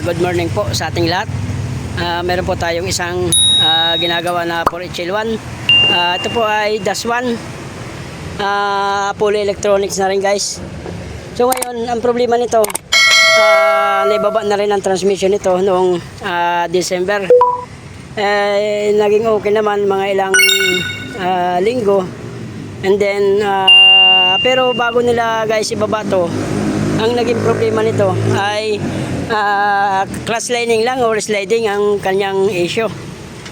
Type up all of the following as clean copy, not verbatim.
Good morning po sa ating lahat. Meron po tayong isang ginagawa na 4HL1. Ito po ay DAS1. Fully electronics na rin, guys. So ngayon, ang problema nito, naibaba na rin ang transmission nito noong December. Naging okay naman mga ilang linggo. And then, pero bago nila, guys, ibaba to, ang naging problema nito ay clutch lining lang or sliding ang kanyang issue.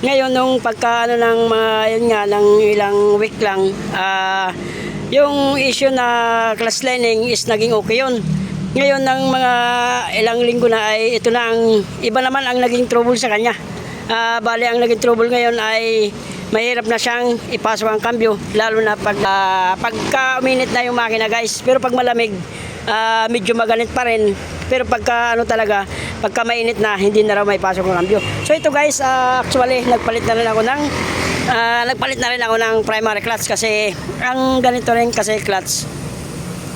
Ngayon nung pagka ng mga yun nga ng ilang week lang, yung issue na clutch lining is naging okay yun. Ngayon ng mga ilang linggo na ay ito na ang iba naman ang naging trouble sa kanya. Bali ang naging trouble ngayon ay mahirap na siyang ipasok ang cambio, lalo na pagka uminit na yung makina, guys. Pero pag malamig, medyo maganit pa rin. Pero pagka pagka mainit na, hindi na raw may pasok ang cambio. So ito, guys, actually nagpalit na rin ako ng primary clutch kasi ang ganito rin kasi clutch.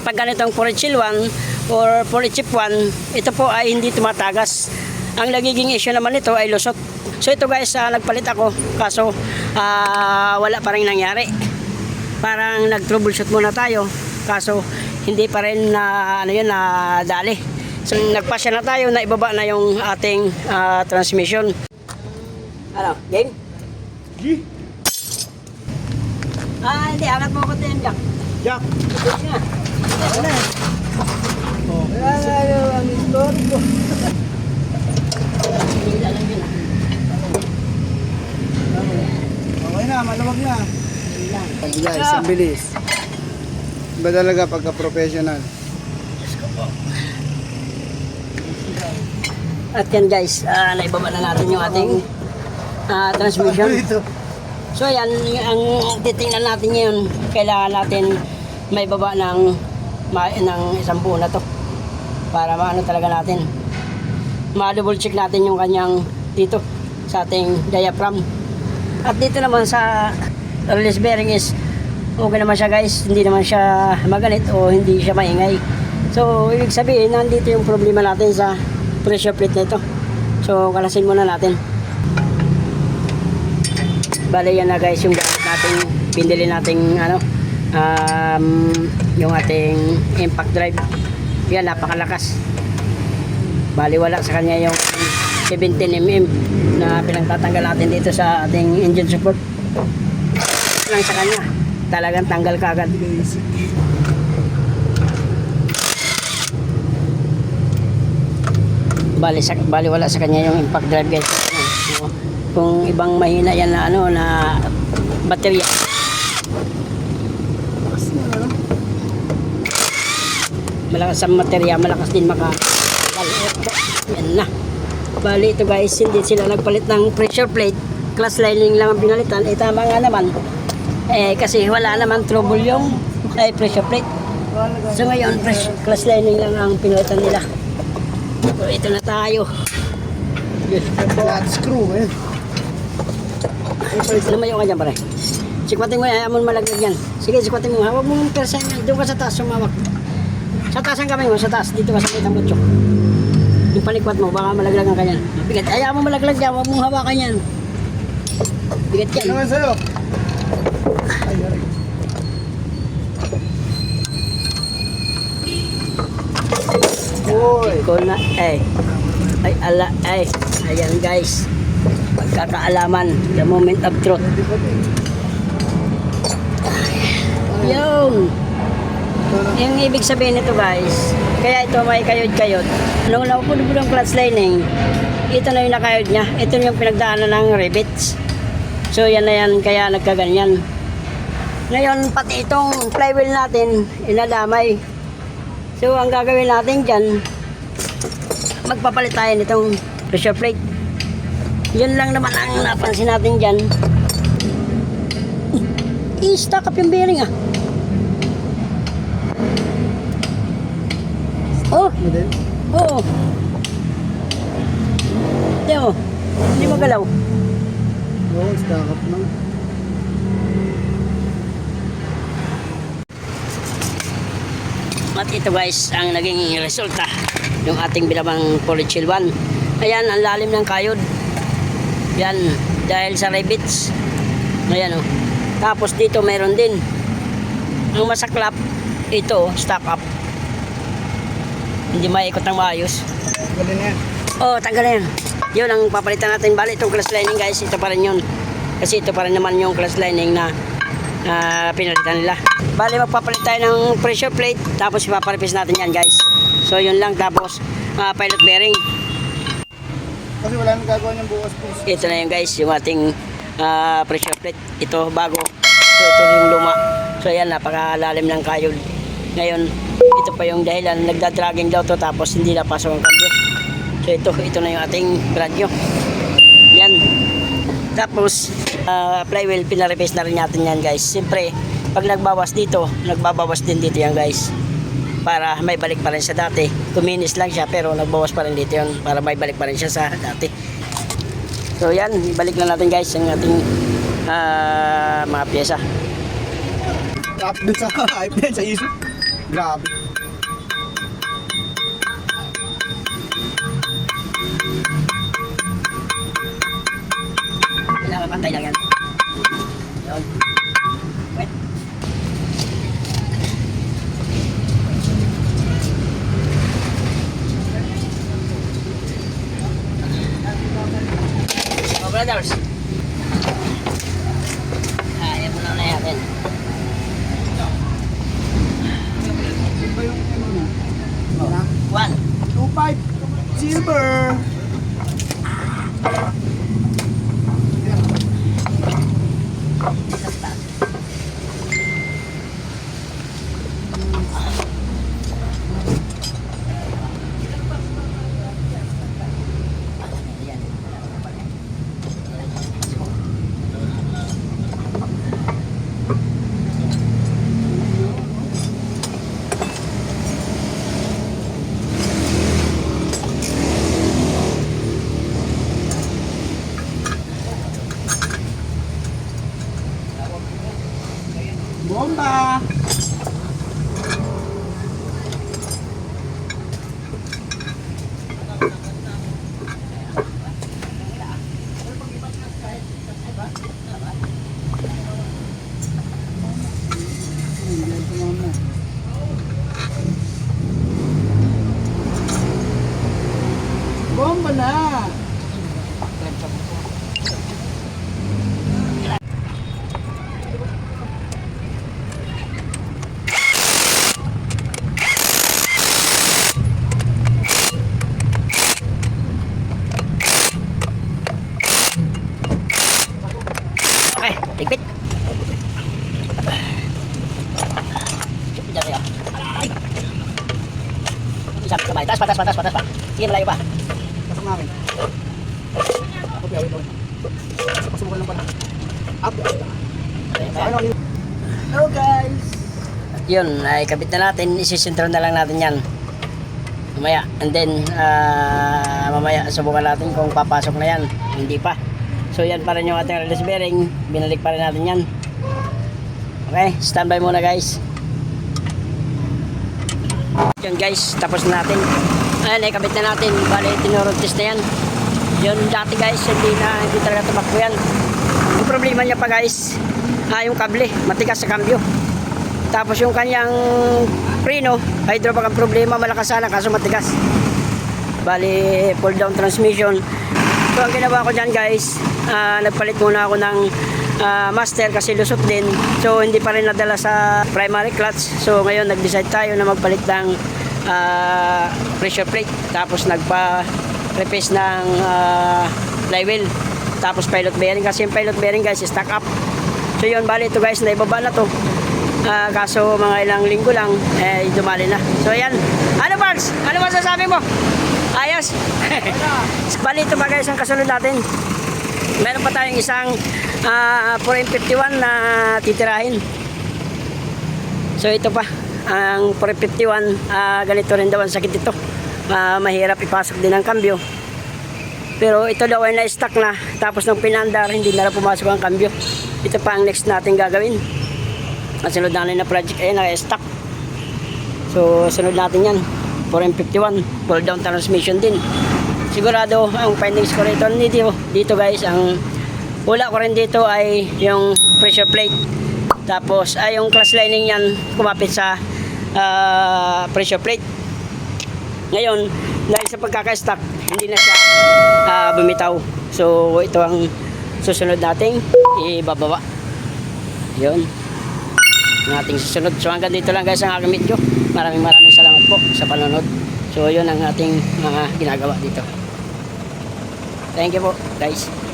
Pag ganitong 4HL1 or 4HF1, ito po ay hindi tumatagas. Ang nagiging issue naman nito ay lusot. So ito, guys, nagpalit ako kaso wala pa rin nangyari. Parang nag-troubleshoot muna tayo kaso hindi pa rin na dali. So nagpasya na tayo na ibaba na yung ating transmission. Ano, game? G? Hindi, angat mo ko ito yan, Jack. Jack? Ito siya. Ito na. Oh. Ang story ko. Hindi lang yun. Okay na, maluwag na. Guys, ang bilis. Iba talaga pagka-professional. At yan, guys, naibaba na natin yung ating transmission. So yan, ang titingnan natin ngayon, kailangan natin may baba ng isang buo na to para maano talaga natin. Ma-double check natin yung kanyang dito sa ating diaphragm. At dito naman sa release bearing is okay naman siya, guys. Hindi naman siya maganit o hindi siya maingay. So ibig sabihin, nandito yung problema natin sa pressure plate na ito. So kalasin muna natin. Bale yan na, guys, yung gamit natin, pinili nating yung ating impact drive. Yan, napakalakas. Bali wala sa kanya yung 17mm na pinagtatanggal natin dito sa ating engine support. Lang sa kanya, talagang tanggal kagad. Bali wala sa kanya yung impact drive, guys. Kung ibang mahina yan na na baterya. Malakas ang baterya, malakas din yan na. Bali ito, guys, hindi sila nagpalit ng pressure plate, clutch lining lang ang pinalitan. Tama nga naman, kasi wala naman trouble yung pressure plate. So ngayon, clutch lining lang ang pinalitan nila. So ito na tayo. Flat screw, eh. Lumayo ka dyan, pare. Sikwatin mo yan, amon malaglag yan. Sige, sikwatin mo. Huwag mong persa yan. Doon ka sa taas, sumawak. Sa taas ang kamay mo, sa taas. Dito ka sa kitang butso. Yung panikwat mo, baka malaglagan ka yan. Bigat. Ayaw mo malaglag yan, huwag mong hawakan yan. Bigat yan. Ano naman sa'yo? Uy! Ikaw na, ayan, guys. Pagkakaalaman, the moment of truth. Yung ibig sabihin nito, guys, kaya ito may kayod-kayod. Nung naupulog yung clutch lining, ito na yung nakayod niya. Ito yung pinagdaanan ng rivets. So yan na yan, kaya nagkaganyan. Ngayon, pati itong flywheel natin, inadamay. So ang gagawin natin dyan, magpapalit tayo nitong pressure plate. Yun lang naman ang napansin natin dyan. I-stack up yung bearing, Oh! Oo. Hindi magalaw. Oo, stack up na. At ito, guys, ang naging resulta yung ating binabang 4HL1. Ayan, ang lalim ng kayod. Yan, dahil sa rivets. Ayan o. Tapos dito meron din. Ang masaklap, ito, stock up. Hindi maikot ng maayos. Galing yan. Oh, tanggal na yan. Yun ang papalitan natin. Bali, itong clutch lining guys, ito pa rin yun. Kasi ito pa rin naman yung clutch lining na pinalitan nila. Bali, magpapalit tayo ng pressure plate. Tapos ipaparepis natin yan guys. So, yun lang. Tapos, pilot bearing. Kasi wala nang gagawa niyang bukas po. Ito na yun guys, yung ating pressure plate. Ito, bago. So, ito yung luma. So, yan, napakalalim ng kayod. Ngayon, ito pa yung dahilan. Nagdadragging daw to tapos hindi napasok ang kambyo. So, ito na yung ating radyo. Yan. Tapos, flywheel, pinarepis na rin natin yan guys. Siyempre, pag nagbawas dito, nagbabawas din dito yan guys. Para may balik pa rin sa dati. Kuminis lang siya pero nagbawas pa rin dito yun. Para may balik pa rin siya sa dati. So yan, ibalik na natin guys ang ating mga pyesa. Up dun sa hype din sa iso. Grabe. Kailangan pantay lang yan. Yun. Wait. Oh, brothers. Ayan mo na natin. Ano ba yung ano niya? One. 2.5 silver. Bomba! Bomba na! Okay, ligpit. Diyan tayo. Ay. Isang kamay. Taas pa. Sige, malayo pa. Pasok namin. Ako piyaw ito. Pasubukan lang pala. Up. Ano? Hello guys! At yun, ay kabit na natin. Isisintro na lang natin yan. Mamaya. And then, mamaya subukan natin kung papasok na yan. Hindi pa. So yan pa rin yung ating release bearing. Binalik pa rin natin yan. Okay, standby muna guys. Yun guys, tapos na natin. Ayan, ikabit na natin. Bale, tinurontis na yan. Yun dati guys, hindi talaga tumakbo yan. Yung problema niya pa guys, yung kable, matigas sa cambio. Tapos yung kanyang preno, hydrovac ang problema, malakas sana kaso matigas. Bale, pull down transmission. So ang ginawa ko dyan guys, nagpalit muna ako ng master kasi lusot din. So hindi pa rin nadala sa primary clutch. So ngayon nag-decide tayo na magpalit ng pressure plate. Tapos nagpa-replace ng flywheel. Tapos pilot bearing kasi yung pilot bearing guys is stack up. So yun, bali ito guys, naibaba na to. Kaso mga ilang linggo lang, dumali na. So ayan. Ano Barks? Ano masasabi mo? Ayos. Bali ito ba guys ang kasunod natin. Meron pa tayong isang 4M51 na titirahin. So ito pa ang 4M51, ganito rin daw ang sakit ito. Mahirap ipasok din ang kambyo. Pero ito daw ay na-stuck na. Tapos nung pinandar, hindi na pumasok ang kambyo. Ito pa ang next natin gagawin. Ang sunod natin na project ay na-stuck. So sunod natin yan. 4M51, pull down transmission din. sigurado ang findings ko rito dito guys, ang wala ko rin dito ay yung pressure plate. Tapos ay yung clutch lining yan kumapit sa pressure plate. Ngayon, dahil sa pagkaka-stock, hindi na siya bumitaw. So ito ang susunod nating ibababa. Yun ang ating susunod. So hanggang dito lang guys ang aking video. Maraming salamat po sa panonood. So yun ang ating mga ginagawa dito. Thank you po guys.